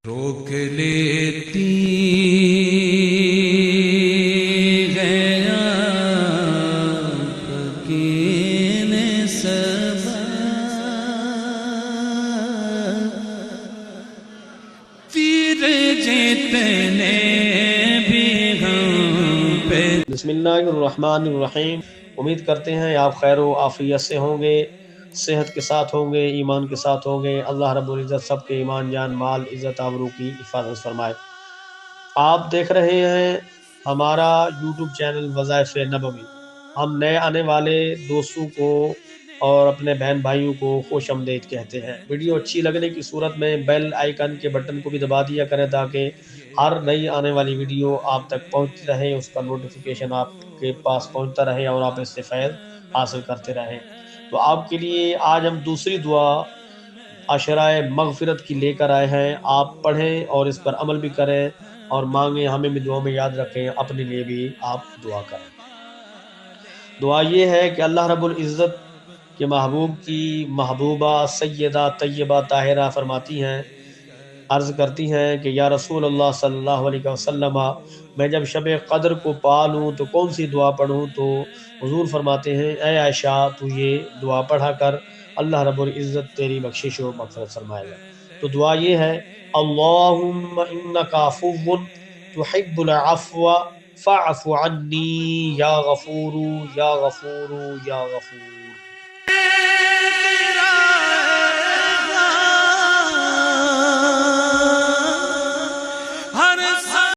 روک لیتی ہے آپ کی نسبت تیر جتنے بھی ہم پہ۔ بسم اللہ الرحمن الرحیم۔ امید کرتے ہیں آپ خیر و عافیت سے ہوں گے، صحت کے ساتھ ہوں گے، ایمان کے ساتھ ہوں گے۔ اللہ رب العزت سب کے ایمان، جان، مال، عزت آبرو کی حفاظت فرمائے۔ آپ دیکھ رہے ہیں ہمارا یوٹیوب چینل وظائف نبوی۔ ہم نئے آنے والے دوستوں کو اور اپنے بہن بھائیوں کو خوش آمدید کہتے ہیں۔ ویڈیو اچھی لگنے کی صورت میں بیل آئیکن کے بٹن کو بھی دبا دیا کریں تاکہ ہر نئی آنے والی ویڈیو آپ تک پہنچتی رہے، اس کا نوٹیفیکیشن آپ کے پاس پہنچتا رہے اور آپ اس سے فیض حاصل کرتے رہیں۔ تو آپ کے لیے آج ہم دوسری دعا عشرائے مغفرت کی لے کر آئے ہیں۔ آپ پڑھیں اور اس پر عمل بھی کریں اور مانگیں، ہمیں بھی دعا میں یاد رکھیں، اپنے لیے بھی آپ دعا کریں۔ دعا یہ ہے کہ اللہ رب العزت کے محبوب کی محبوبہ سیدہ طیبہ طاہرہ فرماتی ہیں، عرض کرتی ہیں کہ یا رسول اللہ صلی اللہ علیہ وسلم، میں جب شب قدر کو پالوں تو کون سی دعا پڑھوں؟ تو حضور فرماتے ہیں اے عائشہ تو یہ دعا پڑھا کر، اللہ رب العزت تیری بخشش و مغفرت فرمائے گا۔ تو دعا یہ ہے، اللہم انک عفو تحب العفو فاعف عنی یا غفور یا غفور یا غفور۔